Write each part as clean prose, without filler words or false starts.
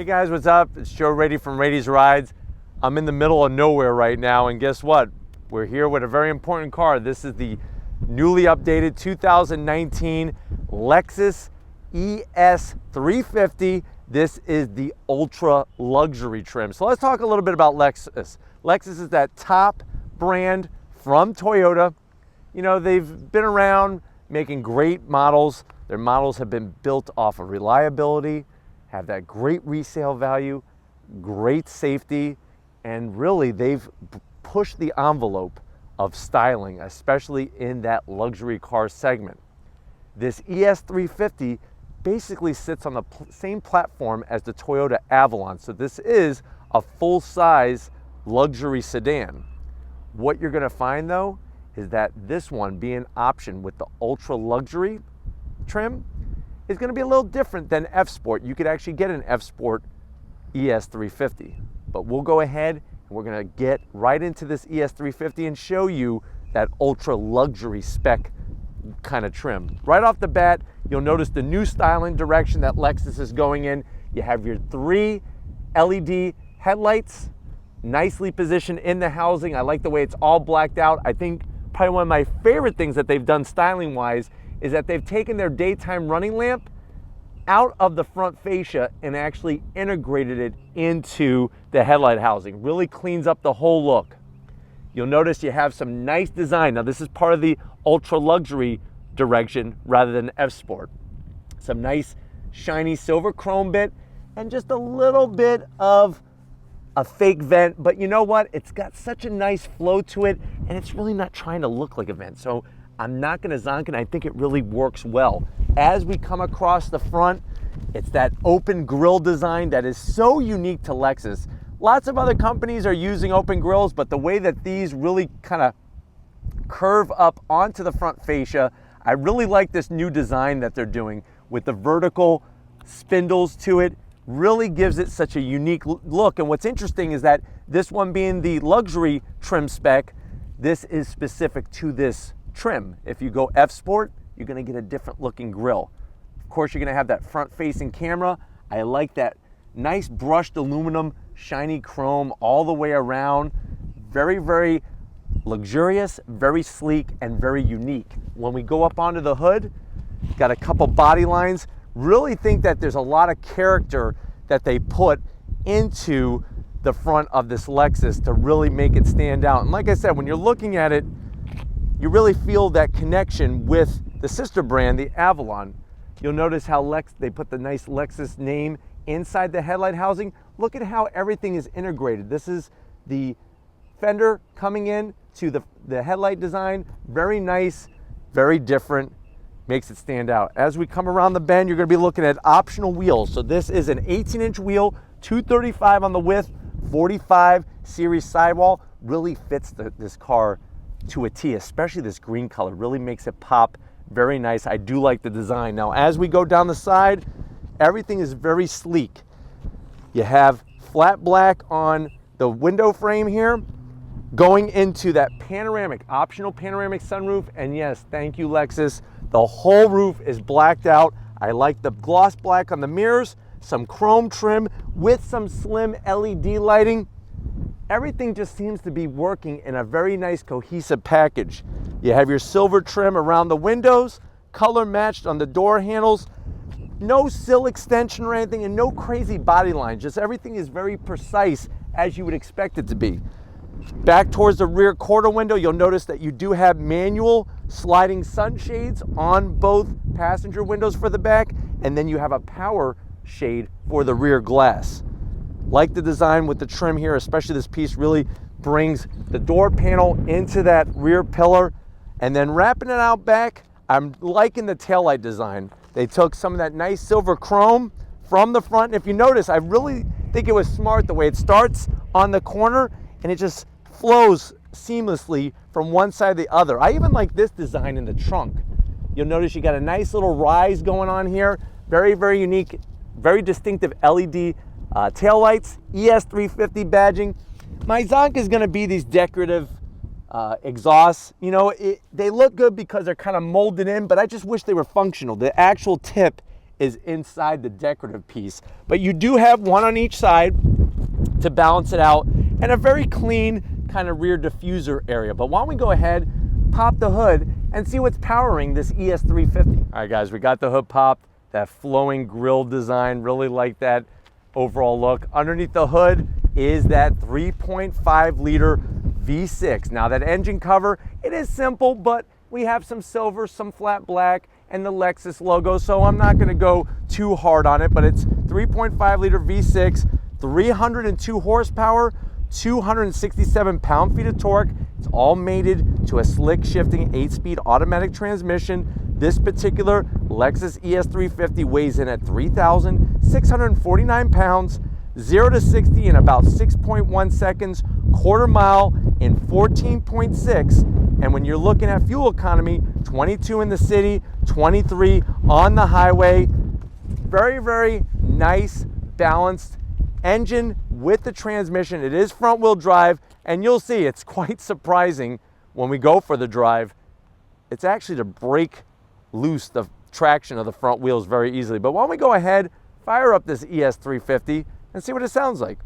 guys, what's up? It's Joe Rady from Rady's Rides. I'm in the middle of nowhere right now, and guess what? We're here with a very important car. This is the newly updated 2019 Lexus ES 350. This is the ultra luxury trim. So let's talk a little bit about Lexus. Lexus is that top brand from Toyota. You know, they've been around making great models. Their models have been built off of reliability, have that great resale value, great safety, and really they've pushed the envelope of styling, especially in that luxury car segment. This ES 350 basically sits on the same platform as the Toyota Avalon. So this is a full-size luxury sedan. What you're gonna find though, is that this one being optioned with the ultra luxury trim is gonna be a little different than F Sport. You could actually get an F Sport ES 350, but we'll go ahead and we're gonna get right into this ES 350 and show you that ultra luxury spec kind of trim. Right off the bat, you'll notice the new styling direction that Lexus is going in. You have your 3 LED headlights, nicely positioned in the housing. I like the way it's all blacked out. I think probably one of my favorite things that they've done styling wise is that they've taken their daytime running lamp out of the front fascia and actually integrated it into the headlight housing. Really cleans up the whole look. You'll notice you have some nice design. Now this is part of the ultra luxury direction rather than F Sport. Some nice shiny silver chrome bit and just a little bit of a fake vent, but you know what? It's got such a nice flow to it and it's really not trying to look like a vent. So I'm not gonna zonk it. I think it really works well. As we come across the front, it's that open grille design that is so unique to Lexus. Lots of other companies are using open grills, but the way that these really kind of curve up onto the front fascia, I really like this new design that they're doing with the vertical spindles to it. Really gives it such a unique look. And what's interesting is that this one being the luxury trim spec, this is specific to this trim. If you go F Sport, you're gonna get a different looking grille. Of course, you're gonna have that front facing camera. I like that nice brushed aluminum, shiny chrome all the way around. Very, very luxurious, very sleek, and very unique. When we go up onto the hood, got a couple body lines. Really think that there's a lot of character that they put into the front of this Lexus to really make it stand out. And like I said, when you're looking at it, you really feel that connection with the sister brand, the Avalon. You'll notice how they put the nice Lexus name inside the headlight housing. Look at how everything is integrated. This is the fender coming in to the headlight design. Very nice, very different, makes it stand out. As we come around the bend, you're gonna be looking at optional wheels. So this is an 18-inch wheel, 235 on the width, 45 series sidewall. Really fits this car to a T, especially this green color. Really makes it pop. Very nice. I do like the design. Now, as we go down the side, everything is very sleek. You have flat black on the window frame here, going into that panoramic, optional panoramic sunroof. And yes, thank you, Lexus. The whole roof is blacked out. I like the gloss black on the mirrors, some chrome trim with some slim LED lighting. Everything just seems to be working in a very nice cohesive package. You have your silver trim around the windows, color matched on the door handles, no sill extension or anything, and no crazy body lines. Just everything is very precise as you would expect it to be. Back towards the rear quarter window, you'll notice that you do have manual sliding sunshades on both passenger windows for the back, and then you have a power shade for the rear glass. Like the design with the trim here, especially this piece really brings the door panel into that rear pillar. And then wrapping it out back, I'm liking the taillight design. They took some of that nice silver chrome from the front. And if you notice, I really think it was smart the way it starts on the corner and it just flows seamlessly from one side to the other. I even like this design in the trunk. You'll notice you got a nice little rise going on here. Very, very unique, very distinctive LED taillights, ES 350 badging. My zonk is gonna be these decorative exhausts. You know, they look good because they're kind of molded in, but I just wish they were functional. The actual tip is inside the decorative piece. But you do have one on each side to balance it out, and a very clean kind of rear diffuser area. But why don't we go ahead, pop the hood, and see what's powering this ES350. All right, guys, we got the hood popped, that flowing grille design, really like that overall look. Underneath the hood is that 3.5 liter V6. Now that engine cover, it is simple, but we have some silver, some flat black, and the Lexus logo, so I'm not gonna go too hard on it, but it's 3.5 liter V6, 302 horsepower, 267 pound-feet of torque. It's all mated to a slick shifting 8-speed automatic transmission. This particular Lexus ES350 weighs in at 3,649 pounds, 0 to 60 in about 6.1 seconds, quarter mile in 14.6. And when you're looking at fuel economy, 22 in the city, 23 on the highway. Very, very nice, balanced engine with the transmission. It is front wheel drive, and you'll see it's quite surprising when we go for the drive. It's actually to break loose the traction of the front wheels very easily. But why don't we go ahead, fire up this ES350 and see what it sounds like.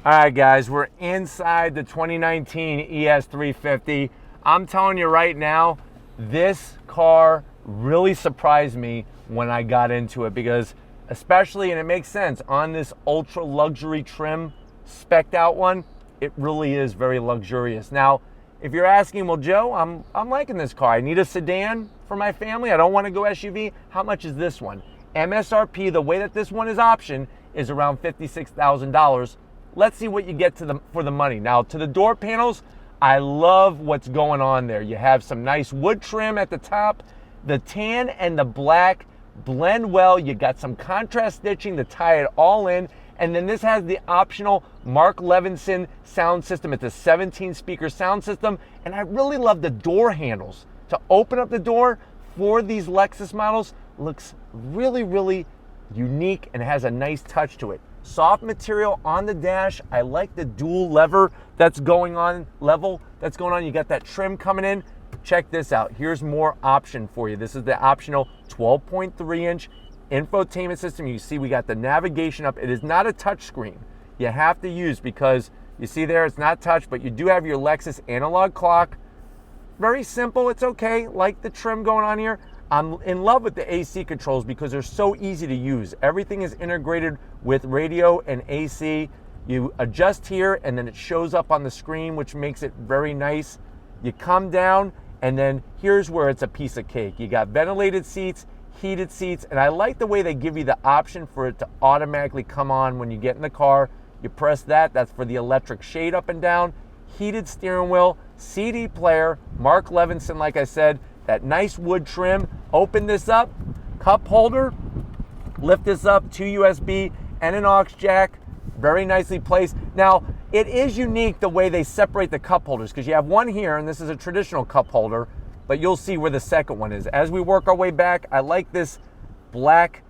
All right, guys, we're inside the 2019 ES350. I'm telling you right now, this car really surprised me when I got into it, because especially, and it makes sense, on this ultra luxury trim spec'd out one, it really is very luxurious. Now, if you're asking, well, Joe, I'm liking this car. I need a sedan for my family. I don't want to go SUV. How much is this one? MSRP, the way that this one is optioned, is around $56,000. Let's see what you get for the money. Now, to the door panels, I love what's going on there. You have some nice wood trim at the top. The tan and the black blend well. You got some contrast stitching to tie it all in. And then this has the optional Mark Levinson sound system. It's a 17-speaker sound system. And I really love the door handles. To open up the door for these Lexus models looks really, really unique and has a nice touch to it. Soft material on the dash. I like the dual lever that's going on, You got that trim coming in. Check this out. Here's more option for you. This is the optional 12.3-inch infotainment system. You see we got the navigation up. It is not a touch screen. You have to use, because you see there it's not touch, but you do have your Lexus analog clock. Very simple. It's okay. Like the trim going on here. I'm in love with the AC controls because they're so easy to use. Everything is integrated with radio and AC. You adjust here and then it shows up on the screen, which makes it very nice. You come down and then here's where it's a piece of cake. You got ventilated seats, heated seats, and I like the way they give you the option for it to automatically come on when you get in the car. You press that, that's for the electric shade up and down. Heated steering wheel, CD player, Mark Levinson, like I said, that nice wood trim. Open this up, cup holder, lift this up, 2 USB and an aux jack, very nicely placed. Now, it is unique the way they separate the cup holders, because you have one here, and this is a traditional cup holder, but you'll see where the second one is. As we work our way back, I like this black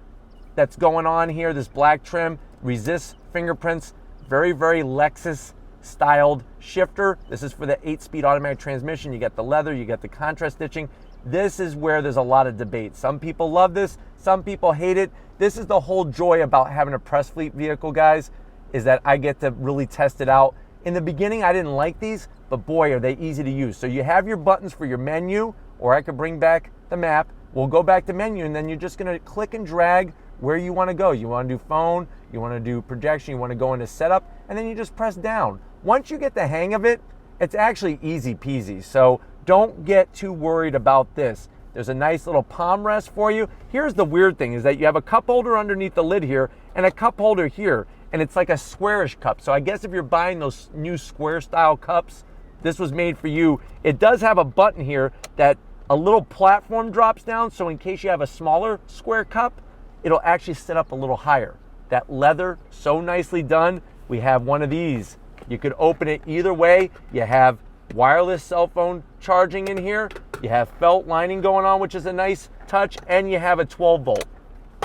that's going on here, this black trim, resists fingerprints, very, very Lexus styled shifter. This is for the 8-speed automatic transmission. You got the leather, you got the contrast stitching. This is where there's a lot of debate. Some people love this, some people hate it. This is the whole joy about having a press fleet vehicle, guys, is that I get to really test it out. In the beginning, I didn't like these, but boy, are they easy to use. So you have your buttons for your menu, or I could bring back the map. We'll go back to menu, and then you're just gonna click and drag where you wanna go. You wanna do phone, you wanna do projection, you wanna go into setup, and then you just press down. Once you get the hang of it, it's actually easy peasy. So don't get too worried about this. There's a nice little palm rest for you. Here's the weird thing, is that you have a cup holder underneath the lid here and a cup holder here, and it's like a squarish cup. So I guess if you're buying those new square style cups, this was made for you. It does have a button here that a little platform drops down, so in case you have a smaller square cup, it'll actually sit up a little higher. That leather, so nicely done. We have one of these. You could open it either way. You have wireless cell phone charging in here. You have felt lining going on, which is a nice touch, and you have a 12 volt.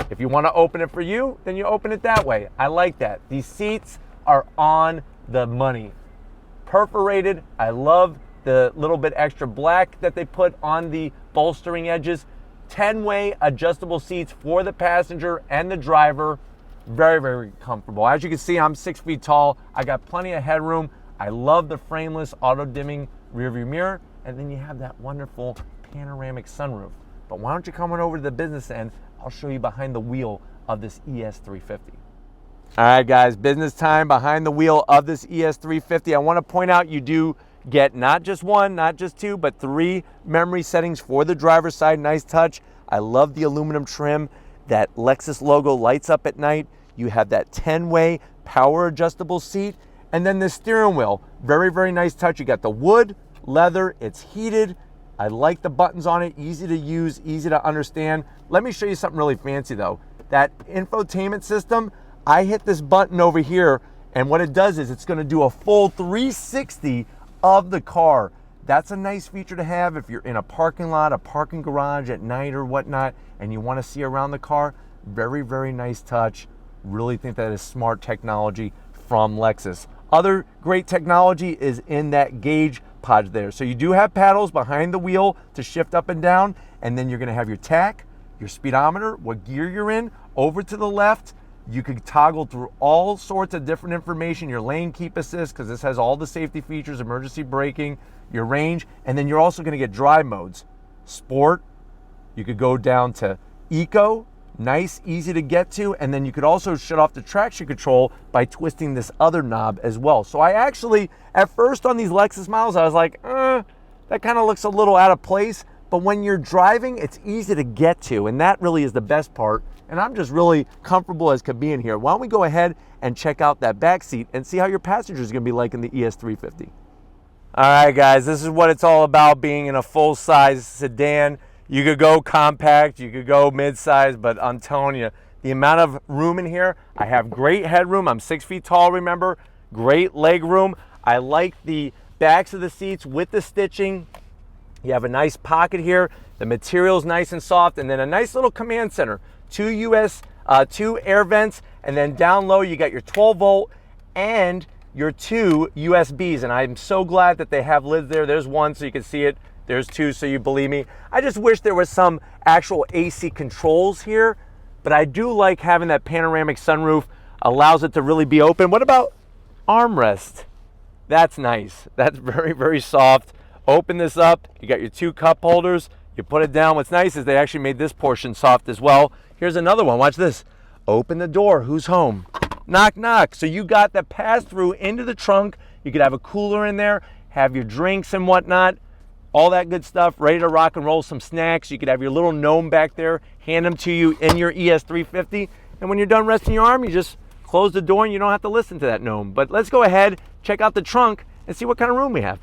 If you want to open it for you, then you open it that way. I like that. These seats are on the money. Perforated. I love the little bit extra black that they put on the bolstering edges. 10-way adjustable seats for the passenger and the driver. Very, very comfortable. As you can see, I'm 6 feet tall. I got plenty of headroom. I love the frameless auto-dimming rearview mirror. And then you have that wonderful panoramic sunroof. But why don't you come on over to the business end? I'll show you behind the wheel of this ES350. All right, guys, business time behind the wheel of this ES350. I want to point out you do get not just one, not just two, but 3 memory settings for the driver's side. Nice touch. I love the aluminum trim. That Lexus logo lights up at night. You have that 10-way power adjustable seat. And then the steering wheel, very, very nice touch. You got the wood, leather, it's heated. I like the buttons on it, easy to use, easy to understand. Let me show you something really fancy though. That infotainment system, I hit this button over here, and what it does is it's gonna do a full 360 of the car. That's a nice feature to have if you're in a parking lot, a parking garage at night or whatnot, and you wanna see around the car. Very, very nice touch. Really think that is smart technology from Lexus. Other great technology is in that gauge pod there. So you do have paddles behind the wheel to shift up and down, and then you're gonna have your tach, your speedometer, what gear you're in. Over to the left, you could toggle through all sorts of different information, your lane keep assist, because this has all the safety features, emergency braking, your range, and then you're also gonna get drive modes. Sport, you could go down to eco, nice, easy to get to, and then you could also shut off the traction control by twisting this other knob as well. So I actually, at first on these Lexus models, I was like, that kind of looks a little out of place, but when you're driving, it's easy to get to, and that really is the best part, and I'm just really comfortable as could be in here. Why don't we go ahead and check out that back seat and see how your passenger is gonna be like in the ES350. All right, guys, this is what it's all about being in a full-size sedan. You could go compact, you could go mid-size, but I'm telling you, the amount of room in here, I have great headroom. I'm 6 feet tall, remember? Great leg room. I like the backs of the seats with the stitching. You have a nice pocket here. The material's nice and soft, and then a nice little command center. 2 air vents, and then down low you got your 12-volt and your 2 USBs, and I'm so glad that they have lids there. There's one so you can see it. There's 2 so you believe me. I just wish there was some actual AC controls here, but I do like having that panoramic sunroof. Allows it to really be open. What about armrest? That's nice. That's very, very soft. Open this up. You got your 2 cup holders. You put it down. What's nice is they actually made this portion soft as well. Here's another one. Watch this. Open the door. Who's home? Knock, knock. So you got the pass-through into the trunk. You could have a cooler in there, have your drinks and whatnot, all that good stuff, ready to rock and roll, some snacks. You could have your little gnome back there, hand them to you in your ES350. And when you're done resting your arm, you just close the door and you don't have to listen to that gnome. But let's go ahead, check out the trunk and see what kind of room we have.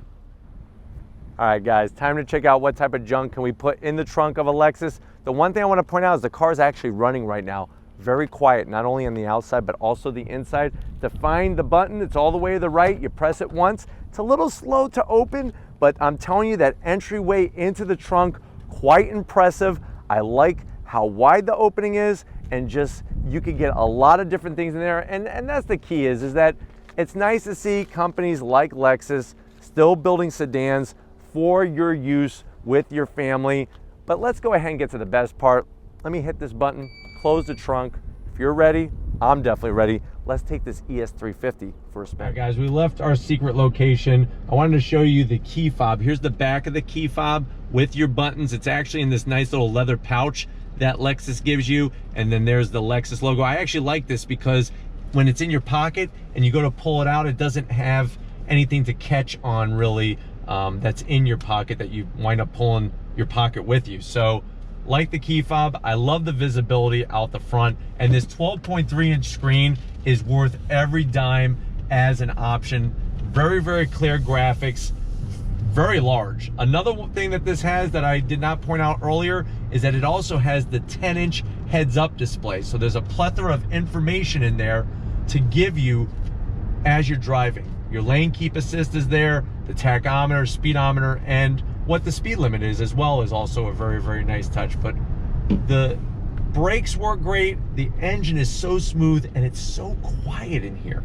All right, guys, time to check out what type of junk can we put in the trunk of a Lexus. The one thing I want to point out is the car is actually running right now. Very quiet, not only on the outside, but also the inside. To find the button, it's all the way to the right. You press it once. It's a little slow to open, but I'm telling you that entryway into the trunk, quite impressive. I like how wide the opening is, and just, you could get a lot of different things in there. And that's the key is that it's nice to see companies like Lexus still building sedans for your use with your family. But let's go ahead and get to the best part. Let me hit this button, close the trunk. If you're ready, I'm definitely ready. Let's take this ES350 for a spin. All right, guys, we left our secret location. I wanted to show you the key fob. Here's the back of the key fob with your buttons. It's actually in this nice little leather pouch that Lexus gives you. And then there's the Lexus logo. I actually like this because when it's in your pocket and you go to pull it out, it doesn't have anything to catch on really that's in your pocket that you wind up pulling your pocket with you. So like the key fob, I love the visibility out the front, and this 12.3-inch screen is worth every dime as an option. Very, very clear graphics, very large. Another thing that this has that I did not point out earlier is that it also has the 10-inch heads-up display. So there's a plethora of information in there to give you as you're driving. Your lane keep assist is there, the tachometer, speedometer, and what the speed limit is as well is also a very, very nice touch. But the brakes work great. The engine is so smooth and it's so quiet in here.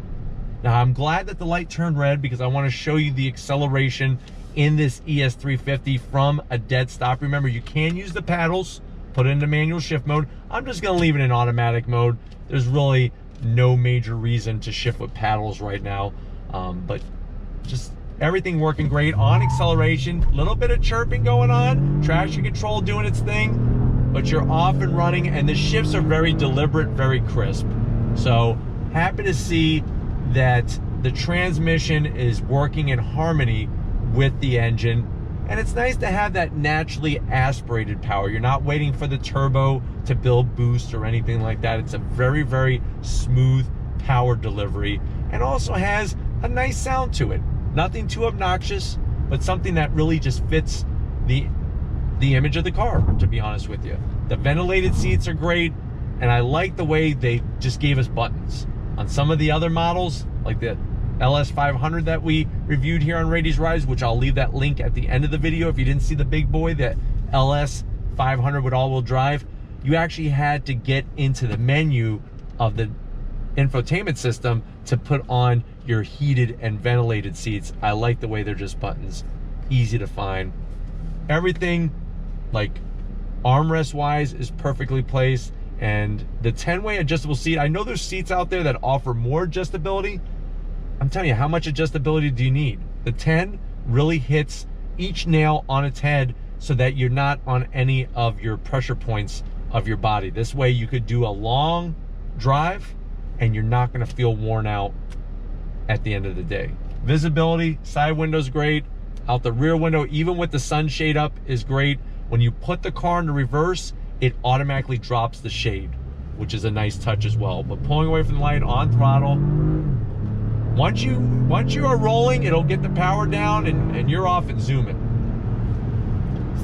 Now, I'm glad that the light turned red because I want to show you the acceleration in this ES350 from a dead stop. Remember, you can use the paddles, put it into manual shift mode. I'm just going to leave it in automatic mode. There's really no major reason to shift with paddles right now, but just everything working great on acceleration. A little bit of chirping going on, traction control doing its thing, but you're off and running, and the shifts are very deliberate, very crisp. So happy to see that the transmission is working in harmony with the engine, and it's nice to have that naturally aspirated power. You're not waiting for the turbo to build boost or anything like that. It's a very, very smooth power delivery, and also has a nice sound to it. Nothing too obnoxious, but something that really just fits the image of the car, to be honest with you. The ventilated seats are great, and I like the way they just gave us buttons. On some of the other models, like the LS500 that we reviewed here on Rady's Rides, which I'll leave that link at the end of the video if you didn't see the big boy, that LS500 with all-wheel drive, you actually had to get into the menu of the infotainment system to put on your heated and ventilated seats. I like the way they're just buttons, easy to find. Everything, like armrest-wise, is perfectly placed. And the 10-way adjustable seat, I know there's seats out there that offer more adjustability. I'm telling you, how much adjustability do you need? The 10 really hits each nail on its head so that you're not on any of your pressure points of your body. This way you could do a long drive and you're not gonna feel worn out at the end of the day. Visibility, side window's great. Out the rear window, even with the sunshade up, is great. When you put the car into reverse, it automatically drops the shade, which is a nice touch as well. But pulling away from the light on throttle, once you are rolling, it'll get the power down and you're off and zooming.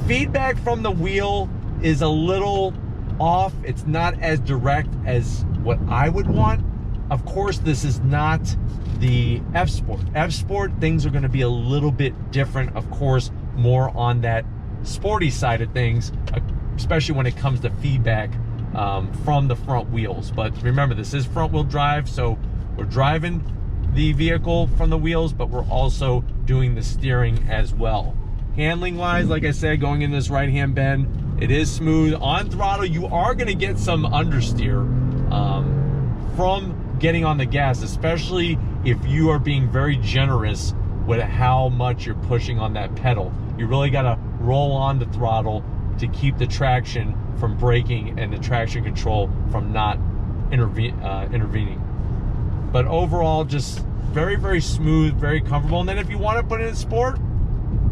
Feedback from the wheel is a little off. It's not as direct as what I would want. Of course, this is not the F-Sport. F-Sport, things are gonna be a little bit different, of course, more on that sporty side of things, especially when it comes to feedback from the front wheels. But remember, this is front wheel drive, so we're driving the vehicle from the wheels, but we're also doing the steering as well. Handling wise, like I said, going in this right hand bend, it is smooth. On throttle, you are going to get some understeer from getting on the gas, especially if you are being very generous with how much you're pushing on that pedal. You really got to roll on the throttle to keep the traction from braking and the traction control from not intervening. But overall, just very, very smooth, very comfortable. And then if you want to put it in sport,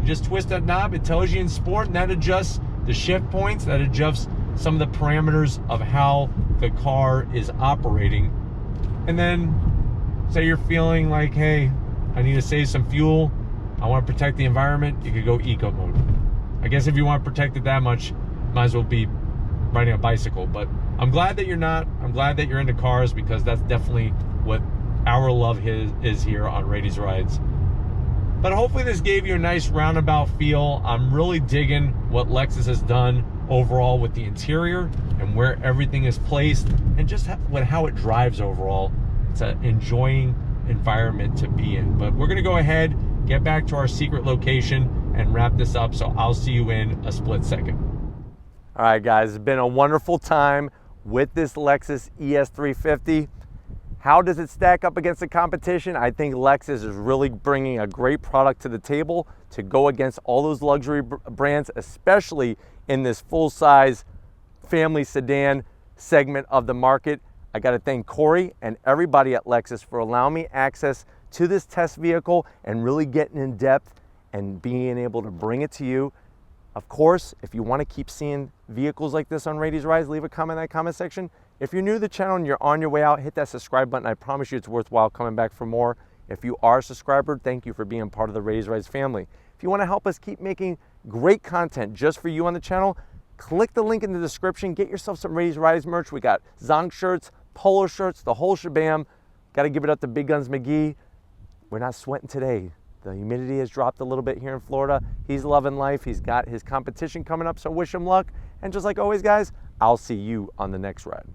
you just twist that knob. It tells you in sport, and that adjusts the shift points, that adjusts some of the parameters of how the car is operating. And then say you're feeling like, hey, I need to save some fuel, I want to protect the environment, you could go eco mode. I guess if you want to protect it that much, might as well be riding a bicycle. But I'm glad that you're not. I'm glad that you're into cars, because that's definitely what our love is here on Rady's Rides. But hopefully this gave you a nice roundabout feel. I'm really digging what Lexus has done overall with the interior and where everything is placed, and just with how it drives overall. It's an enjoying environment to be in. But we're gonna go ahead, get back to our secret location and wrap this up, so I'll see you in a split second. All right, guys, it's been a wonderful time with this Lexus ES350. How does it stack up against the competition? I think Lexus is really bringing a great product to the table to go against all those luxury brands, especially in this full-size family sedan segment of the market. I got to thank Corey and everybody at Lexus for allowing me access to this test vehicle and really getting in depth and being able to bring it to you. Of course, if you want to keep seeing vehicles like this on Rady's Rides, leave a comment in that comment section. If you're new to the channel and you're on your way out, hit that subscribe button. I promise you it's worthwhile coming back for more. If you are a subscriber, thank you for being part of the Rady's Rides family. If you want to help us keep making great content just for you on the channel, click the link in the description. Get yourself some Rady's Rides merch. We got Zonk shirts, polo shirts, the whole shabam. Got to give it up to Big Guns McGee. We're not sweating today. The humidity has dropped a little bit here in Florida. He's loving life. He's got his competition coming up, so wish him luck. And just like always, guys, I'll see you on the next ride.